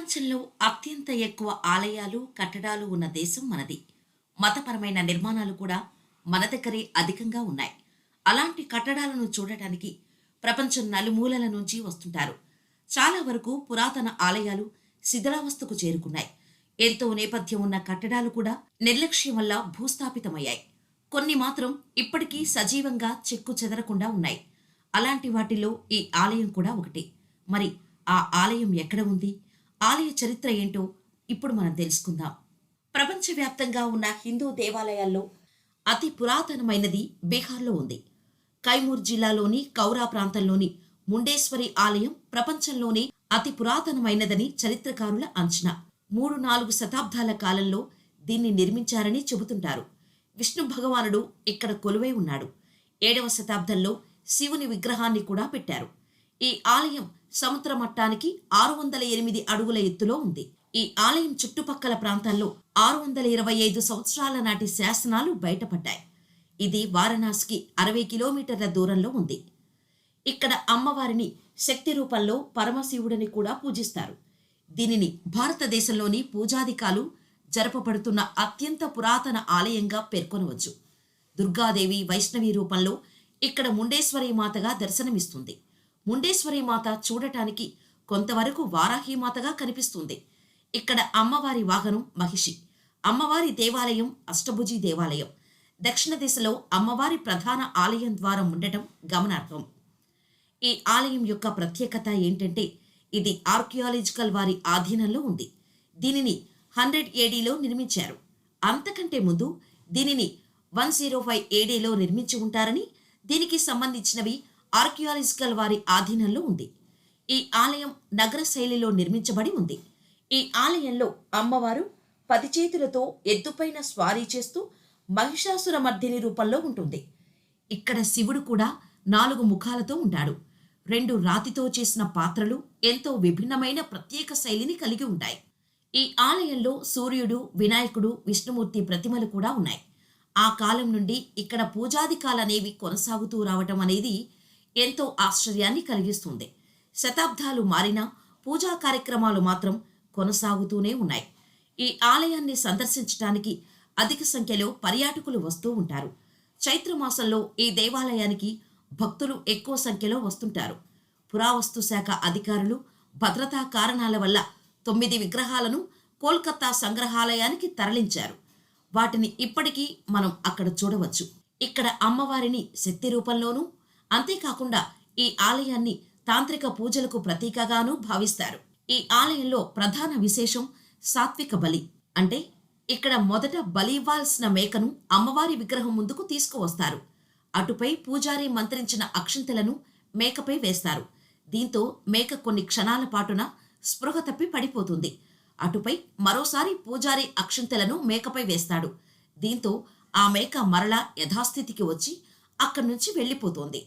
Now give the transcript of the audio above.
ప్రపంచంలో అత్యంత ఎక్కువ ఆలయాలు, కట్టడాలు ఉన్న దేశం మనది. మతపరమైన నిర్మాణాలు కూడా మన దగ్గరే అధికంగా ఉన్నాయి. అలాంటి కట్టడాలను చూడటానికి ప్రపంచం నలుమూలల నుంచి వస్తుంటారు. చాలా వరకు పురాతన ఆలయాలు శిథిలావస్థకు చేరుకున్నాయి. ఎంతో నేపథ్యం ఉన్న కట్టడాలు కూడా నిర్లక్ష్యం వల్ల భూస్థాపితమయ్యాయి. కొన్ని మాత్రం ఇప్పటికీ సజీవంగా చెక్కు చెదరకుండా ఉన్నాయి. అలాంటి వాటిలో ఈ ఆలయం కూడా ఒకటి. మరి ఆ ఆలయం ఎక్కడ ఉంది? ఆలయ చరిత్ర ఏంటో ఇప్పుడు మనం తెలుసుకుందాం. ప్రపంచవ్యాప్తంగా ఉన్న హిందూ దేవాలయాల్లో అతి పురాతనమైనది బీహార్లో ఉంది. కైమూర్ జిల్లాలోని కౌరా ప్రాంతంలోని ముండేశ్వరి ఆలయం ప్రపంచంలోనే అతి పురాతనమైనదని చరిత్రకారుల అంచనా. 3-4 శతాబ్దాల కాలంలో దీన్ని నిర్మించారని చెబుతుంటారు. విష్ణు భగవానుడు ఇక్కడ కొలువై ఉన్నాడు. 7వ శతాబ్దంలో శివుని విగ్రహాన్ని కూడా పెట్టారు. ఈ ఆలయం సముద్ర మట్టానికి 608 అడుగుల ఎత్తులో ఉంది. ఈ ఆలయం చుట్టుపక్కల ప్రాంతాల్లో 625 సంవత్సరాల నాటి శాసనాలు బయటపడ్డాయి. ఇది వారణాసికి 60 కిలోమీటర్ల దూరంలో ఉంది. ఇక్కడ అమ్మవారిని శక్తి రూపంలో పరమశివుడిని కూడా పూజిస్తారు. దీనిని భారతదేశంలోని పూజాధికాలు జరపబడుతున్న అత్యంత పురాతన ఆలయంగా పేర్కొనవచ్చు. దుర్గాదేవి వైష్ణవి రూపంలో ఇక్కడ ముండేశ్వరి మాతగా దర్శనమిస్తుంది. ముండేశ్వరి మాత చూడటానికి కొంతవరకు వారాహిమాతగా కనిపిస్తుంది. ఇక్కడ అమ్మవారి వాహనం మహిషి. అమ్మవారి దేవాలయం అష్టభుజి దేవాలయం. దక్షిణ దిశలో అమ్మవారి ప్రధాన ఆలయం ద్వారం ఉండటం గమనార్హం. ఈ ఆలయం యొక్క ప్రత్యేకత ఏంటంటే ఇది ఆర్కియాలజికల్ వారి ఆధీనంలో ఉంది. దీనిని 100 ADలో నిర్మించారు. అంతకంటే ముందు దీనిని 105 ADలో నిర్మించి ఉంటారని, దీనికి సంబంధించినవి ఆర్కియాలజికల్ వారి ఆధీనంలో ఉంది. ఈ ఆలయం నగర శైలిలో నిర్మించబడి ఉంది. ఈ ఆలయంలో అమ్మవారు 10 చేతులతో ఎద్దుపైన స్వారీ చేస్తూ మహిషాసుర మర్దిని రూపంలో ఉంటుంది. ఇక్కడ శివుడు కూడా 4 ముఖాలతో ఉంటాడు. 2 రాతితో చేసిన పాత్రలు ఎంతో విభిన్నమైన ప్రత్యేక శైలిని కలిగి ఉంటాయి. ఈ ఆలయంలో సూర్యుడు, వినాయకుడు, విష్ణుమూర్తి ప్రతిమలు కూడా ఉన్నాయి. ఆ కాలం నుండి ఇక్కడ పూజాధికాలనేవి కొనసాగుతూ రావటం అనేది ఎంతో ఆశ్చర్యాన్ని కలిగిస్తుంది. శతాబ్దాలు మారినా పూజా కార్యక్రమాలు మాత్రం కొనసాగుతూనే ఉన్నాయి. ఈ ఆలయాన్ని సందర్శించడానికి అధిక సంఖ్యలో పర్యాటకులు వస్తూ ఉంటారు. చైత్రమాసంలో ఈ దేవాలయానికి భక్తులు ఎక్కువ సంఖ్యలో వస్తుంటారు. పురావస్తు శాఖ అధికారులు భద్రతా కారణాల వల్ల 9 విగ్రహాలను కోల్కతా సంగ్రహాలయానికి తరలించారు. వాటిని ఇప్పటికీ మనం అక్కడ చూడవచ్చు. ఇక్కడ అమ్మవారిని శక్తి రూపంలోనూ, అంతేకాకుండా ఈ ఆలయాన్ని తాంత్రిక పూజలకు ప్రతీకగానూ భావిస్తారు. ఈ ఆలయంలో ప్రధాన విశేషం సాత్విక బలి. అంటే ఇక్కడ మొదట బలి ఇవ్వాల్సిన మేకను అమ్మవారి విగ్రహం ముందుకు తీసుకువస్తారు. అటుపై పూజారి మంత్రించిన అక్షింతలను మేకపై వేస్తారు. దీంతో మేక కొన్ని క్షణాల పాటున స్పృహ తప్పి పడిపోతుంది. అటుపై మరోసారి పూజారి అక్షింతలను మేకపై వేస్తాడు. దీంతో ఆ మేక మరలా యథాస్థితికి వచ్చి అక్కడి నుంచి వెళ్ళిపోతోంది.